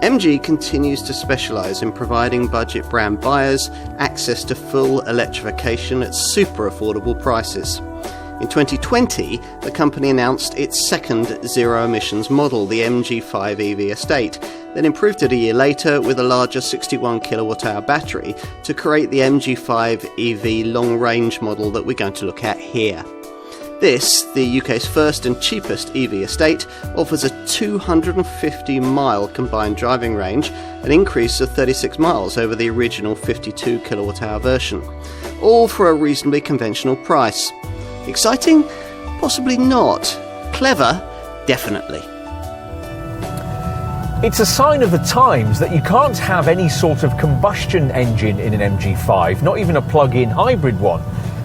MG continues to specialise in providing budget brand buyers access to full electrification at super affordable prices. In 2020, the company announced its second zero-emissions model, the MG5 EV Estate, then improved it a year later with a larger 61 kWh battery to create the MG5 EV long-range model that we're going to look at here. This, the UK's first and cheapest EV estate, offers a 250-mile combined driving range, an increase of 36 miles over the original 52 kWh version, all for a reasonably conventional price. Exciting? Possibly not. Clever? Definitely. It's a sign of the times that you can't have any sort of combustion engine in an MG5, not even a plug-in hybrid one.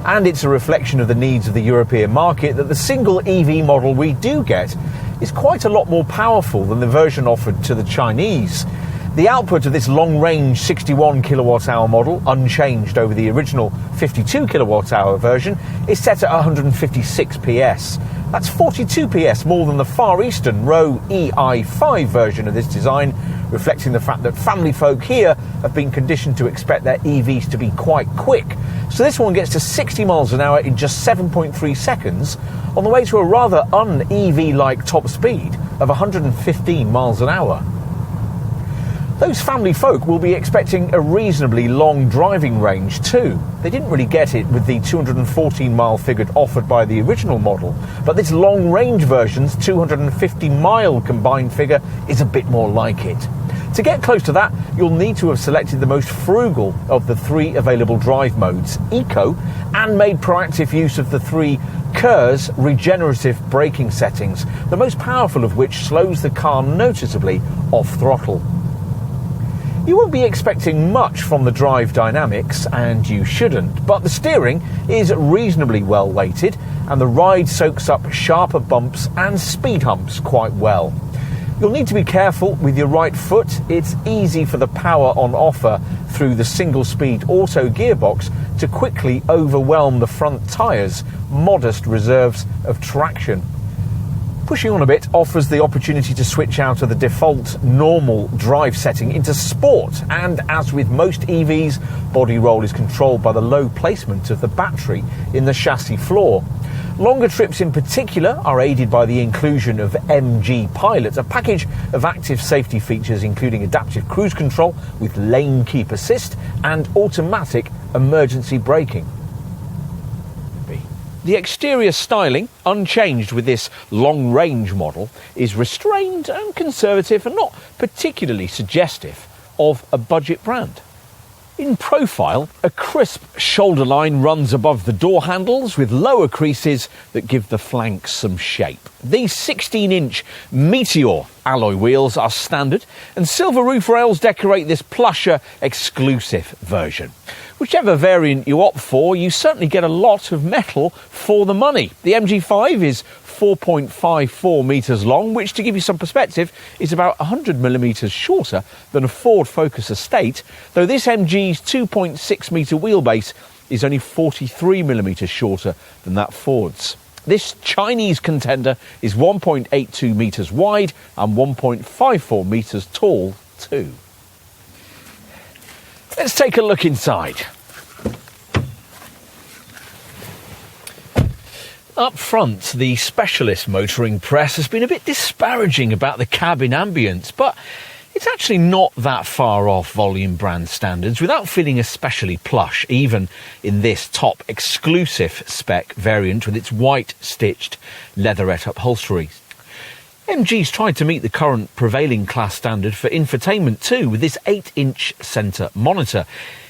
And it's a reflection of the needs of the European market that the single EV model we do get is quite a lot more powerful than the version offered to the Chinese. The output of this long-range 61 kWh model, unchanged over the original 52 kWh version, is set at 156 PS. That's 42 PS more than the Far Eastern Roewe Ei5 version of this design, reflecting the fact that family folk here have been conditioned to expect their EVs to be quite quick. So this one gets to 60 miles an hour in just 7.3 seconds, on the way to a rather un-EV-like top speed of 115 miles an hour. Those family folk will be expecting a reasonably long driving range too. They didn't really get it with the 214-mile figure offered by the original model, but this long-range version's 250-mile combined figure is a bit more like it. To get close to that, you'll need to have selected the most frugal of the three available drive modes, Eco, and made proactive use of the three KERS regenerative braking settings, the most powerful of which slows the car noticeably off-throttle. You won't be expecting much from the drive dynamics, and you shouldn't, but the steering is reasonably well weighted, and the ride soaks up sharper bumps and speed humps quite well. You'll need to be careful with your right foot. It's easy for the power on offer through the single-speed auto gearbox to quickly overwhelm the front tyres' modest reserves of traction. Pushing on a bit offers the opportunity to switch out of the default normal drive setting into sport, and as with most EVs, body roll is controlled by the low placement of the battery in the chassis floor. Longer trips in particular are aided by the inclusion of MG Pilot, a package of active safety features including adaptive cruise control with lane keep assist and automatic emergency braking. The exterior styling, unchanged with this long-range model, is restrained and conservative and not particularly suggestive of a budget brand. In profile, a crisp shoulder line runs above the door handles with lower creases that give the flanks some shape. These 16-inch Meteor alloy wheels are standard, and silver roof rails decorate this plusher exclusive version. Whichever variant you opt for, you certainly get a lot of metal for the money. The MG5 is 4.54 metres long, which, to give you some perspective, is about 100 millimetres shorter than a Ford Focus Estate, though this MG's 2.6 metre wheelbase is only 43 millimetres shorter than that Ford's. This Chinese contender is 1.82 metres wide and 1.54 metres tall too. Let's take a look inside. Up front, the specialist motoring press has been a bit disparaging about the cabin ambience, but it's actually not that far off volume brand standards without feeling especially plush, even in this top exclusive spec variant with its white stitched leatherette upholstery. MG's tried to meet the current prevailing class standard for infotainment too, with this 8-inch centre monitor.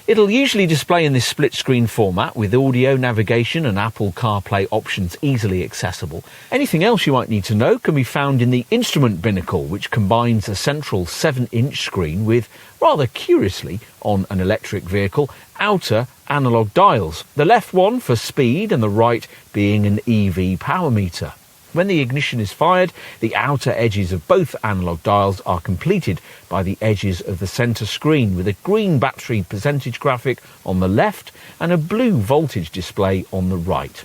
It'll usually display in this split-screen format with audio, navigation and Apple CarPlay options easily accessible. Anything else you might need to know can be found in the instrument binnacle, which combines a central 7-inch screen with, rather curiously, on an electric vehicle, outer analogue dials. The left one for speed and the right being an EV power meter. When the ignition is fired, the outer edges of both analogue dials are completed by the edges of the centre screen, with a green battery percentage graphic on the left and a blue voltage display on the right.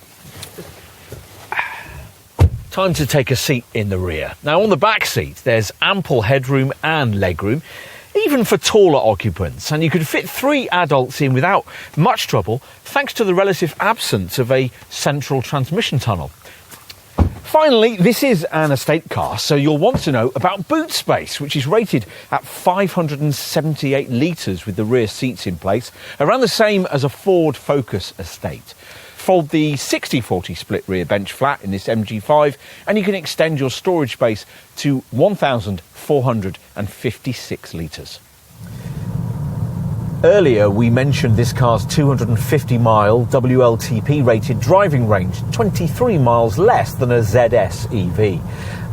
time to take a seat in the rear. Now, on the back seat, there's ample headroom and legroom, even for taller occupants, and you could fit 3 adults in without much trouble thanks to the relative absence of a central transmission tunnel. Finally, this is an estate car, so you'll want to know about boot space, which is rated at 578 litres with the rear seats in place, around the same as a Ford Focus estate. Fold the 60/40 split rear bench flat in this MG5 and you can extend your storage space to 1,456 litres. Earlier we mentioned this car's 250-mile WLTP rated driving range, 23 miles less than a ZS EV.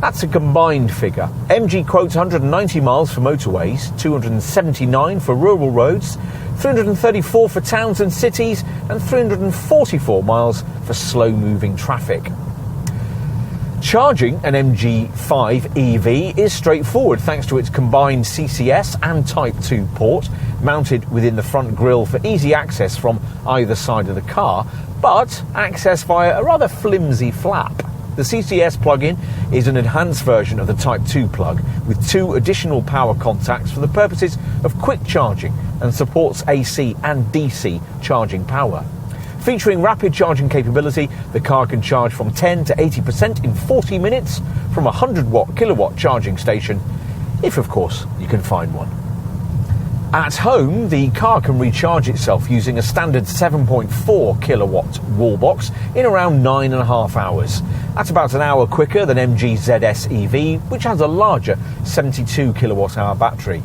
That's a combined figure. MG quotes 190 miles for motorways, 279 for rural roads, 334 for towns and cities, and 344 miles for slow-moving traffic. Charging an MG5 EV is straightforward thanks to its combined CCS and Type 2 port, mounted within the front grille for easy access from either side of the car, but access via a rather flimsy flap. The CCS plug-in is an enhanced version of the Type 2 plug with 2 additional power contacts for the purposes of quick charging and supports AC and DC charging power. Featuring rapid charging capability, the car can charge from 10 to 80% in 40 minutes from a 100 kilowatt charging station, if of course you can find one. At home, the car can recharge itself using a standard 7.4 kilowatt wall box in around 9.5 hours. That's about an hour quicker than MG ZS EV, which has a larger 72 kilowatt hour battery.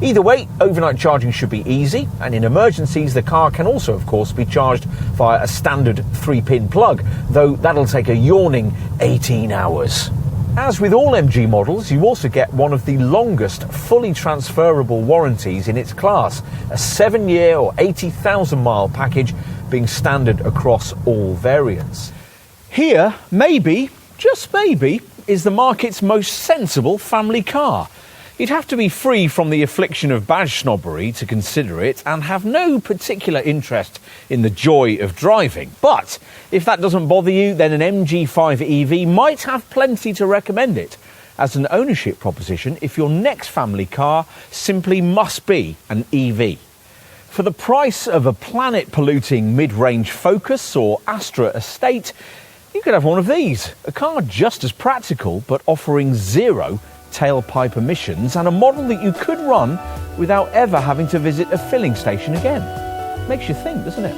Either way, overnight charging should be easy, and in emergencies the car can also of course be charged via a standard 3-pin plug, though that'll take a yawning 18 hours. As with all MG models, you also get one of the longest fully transferable warranties in its class, a 7-year or 80,000 mile package being standard across all variants. Here, maybe, just maybe, is the market's most sensible family car. You'd have to be free from the affliction of badge snobbery to consider it and have no particular interest in the joy of driving. But if that doesn't bother you, then an MG5 EV might have plenty to recommend it as an ownership proposition if your next family car simply must be an EV. For the price of a planet-polluting mid-range Focus or Astra estate, you could have one of these, a car just as practical but offering 0 tailpipe emissions and a model that you could run without ever having to visit a filling station again. Makes you think, doesn't it?